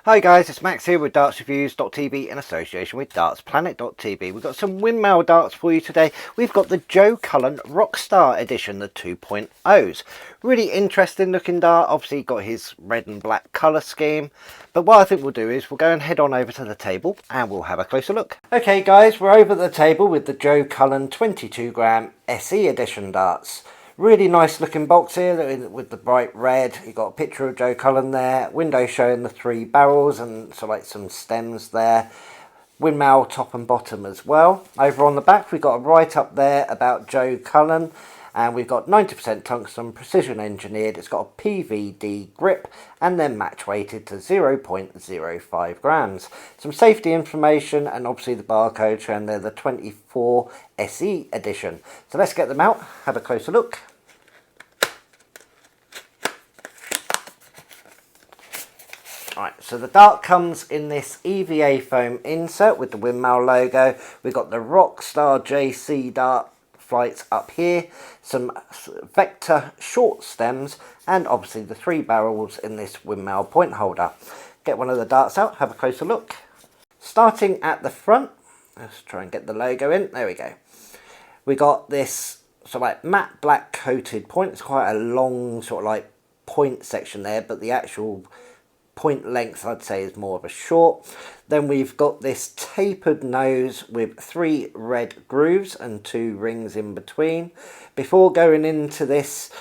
Hi guys, it's Max here with dartsreviews.tv in association with dartsplanet.tv. We've got some Winmau darts for you today. We've got the Joe Cullen Rockstar Edition, the 2.0s. Really interesting looking dart. Obviously got his red and black colour scheme. But what I think we'll do is we'll go and head on over to the table and we'll have a closer look. Okay guys, we're over at the table with the Joe Cullen 22 gram SE Edition darts. Really nice looking box here with the bright red. You've got a picture of Joe Cullen there, window showing the three barrels and so like some stems there. Winmau top and bottom as well. Over on the back we've got a write up there about Joe Cullen, and we've got 90% tungsten, precision engineered. It's got a PVD grip and then match weighted to 0.05 grams. Some safety information and obviously the barcode showing they're the 24 SE edition. So let's get them out, have a closer look. Right, so the dart comes in this EVA foam insert with the Winmau logo. We've got the Rockstar JC dart flights up here, some vector short stems, and obviously the three barrels in this Winmau point holder. Get one of the darts out, have a closer look. Starting at the front, let's try and get the logo in, there we go. We got this sort of like matte black coated point. It's quite a long sort of like point section there, but the actual point length I'd say is more of a short. Then we've got this tapered nose with three red grooves and two rings in between. Before going into this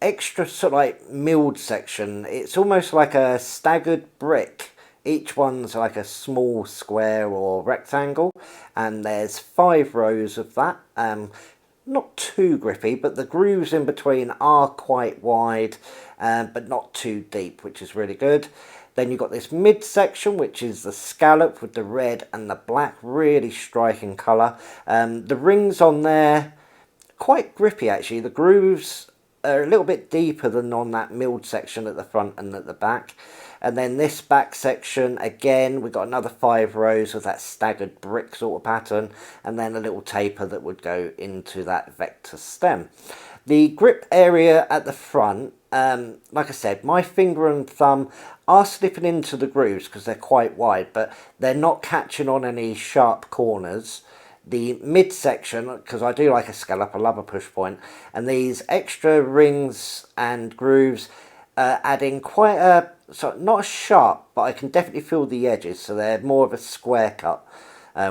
extra sort of like milled section, it's almost like a staggered brick. Each one's like a small square or rectangle, and there's 5 rows of that. Not too grippy, but the grooves in between are quite wide, but not too deep, which is really good. Then you've got this mid section, which is the scallop with the red and the black, really striking colour. The rings on there, quite grippy actually. The grooves are a little bit deeper than on that milled section at the front and at the back. And then this back section, again, we've got another 5 rows of that staggered brick sort of pattern, and then a little taper that would go into that vector stem. The grip area at the front, like I said, my finger and thumb are slipping into the grooves because they're quite wide, but they're not catching on any sharp corners. The mid section, because I do like a scallop, I love a push point, and these extra rings and grooves adding quite a, so not sharp, but I can definitely feel the edges, so they're more of a square cut,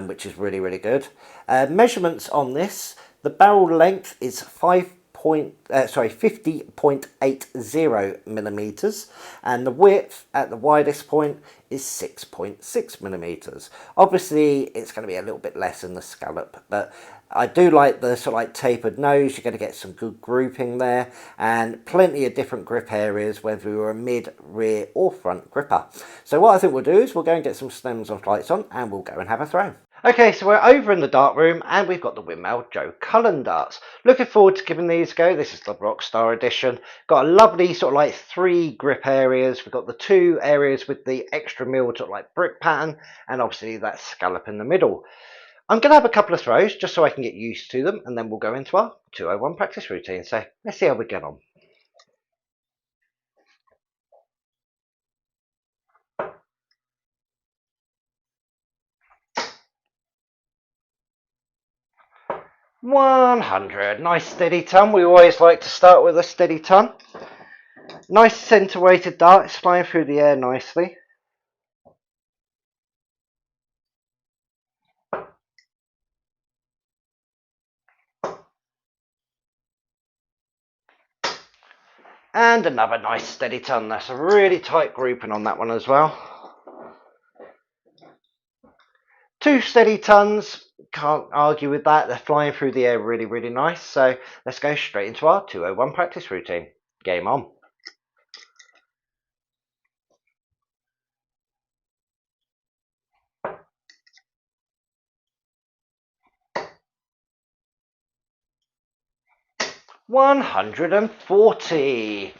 which is really, really good. Measurements on this, the barrel length is 50.80 millimeters, and the width at the widest point is 6.6 millimeters. Obviously, it's going to be a little bit less in the scallop, but I do like the sort of like tapered nose. You're going to get some good grouping there, and plenty of different grip areas, whether you're a mid, rear, or front gripper. So what I think we'll do is we'll go and get some stems and flights on, and we'll go and have a throw. Okay, so we're over in the dart room and we've got the Winmau Joe Cullen darts. Looking forward to giving these a go. This is the Rockstar edition. Got a lovely sort of like 3 grip areas. We've got the 2 areas with the extra milled sort of like brick pattern, and obviously that scallop in the middle. I'm going to have a couple of throws just so I can get used to them, and then we'll go into our 201 practice routine. So let's see how we get on. $100, nice steady ton. We always like to start with a steady ton. Nice centre weighted dart, it's flying through the air nicely. And another nice steady ton. That's a really tight grouping on that one as well. 2 steady tons, can't argue with that. They're flying through the air really, really nice. So let's go straight into our 201 practice routine. Game on. $140.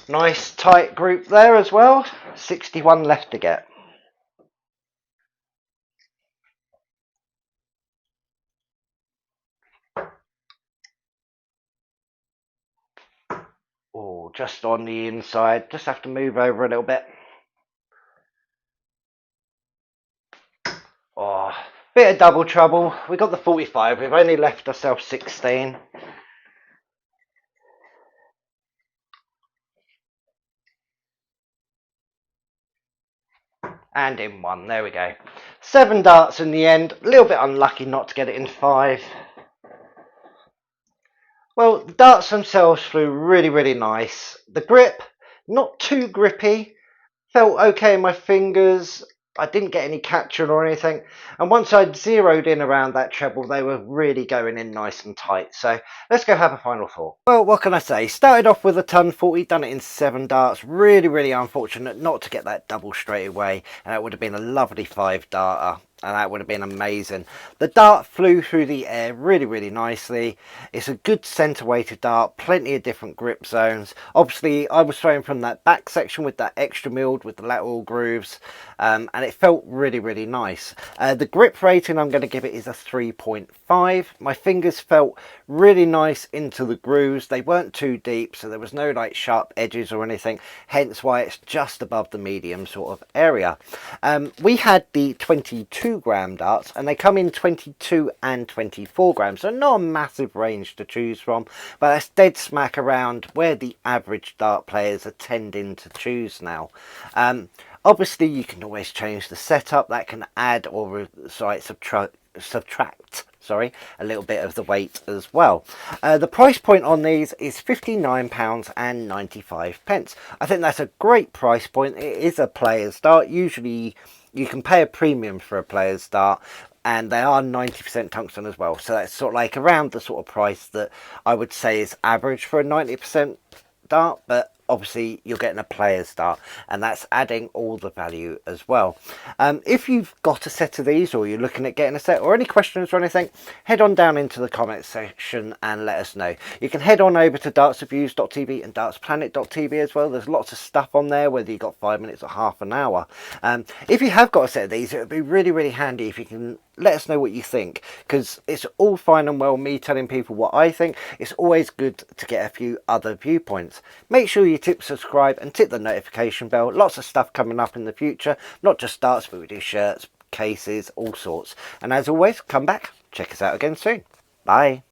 Nice tight group there as well. 61 left to get. Oh, just on the inside. Just have to move over a little bit. Bit of double trouble. We got the 45. We've only left ourselves 16. And in one. There we go. 7 darts in the end. A little bit unlucky not to get it in 5. Well, the darts themselves flew really, really nice. The grip, not too grippy. Felt okay in my fingers. I didn't get any catching or anything. And once I'd zeroed in around that treble, they were really going in nice and tight. So let's go have a final thought. Well, what can I say? Started off with a ton 40, done it in 7 darts. Really, really unfortunate not to get that double straight away. And that would have been a lovely 5 darter. And that would have been amazing. The dart flew through the air really, really nicely. It's a good centre weighted dart, plenty of different grip zones. Obviously, I was throwing from that back section with that extra milled with the lateral grooves, and it felt really, really nice. The grip rating I'm going to give it is a 3.5. My fingers felt really nice into the grooves. They weren't too deep, so there was no like sharp edges or anything, hence why it's just above the medium sort of area. We had the 22-gram darts, and they come in 22 and 24 grams, so not a massive range to choose from, but that's dead smack around where the average dart players are tending to choose now. Obviously you can always change the setup. That can add or subtract a little bit of the weight as well. The price point on these is £59.95. I think that's a great price point. It is a player's dart. Usually you can pay a premium for a player's dart, and they are 90% tungsten as well, so that's sort of like around the sort of price that I would say is average for a 90% dart, but obviously you're getting a player's dart, and that's adding all the value as well. If you've got a set of these, or you're looking at getting a set, or any questions or anything, head on down into the comments section and let us know. You can head on over to dartsreviews.tv and dartsplanet.tv as well. There's lots of stuff on there, whether you've got 5 minutes or half an hour. If you have got a set of these, it would be really, really handy if you can let us know what you think, because it's all fine and well me telling people what I think. It's always good to get a few other viewpoints. Make sure you subscribe and tick the notification bell. Lots of stuff coming up in the future, not just darts, but we do shirts, cases, all sorts. And as always, come back, check us out again soon. Bye.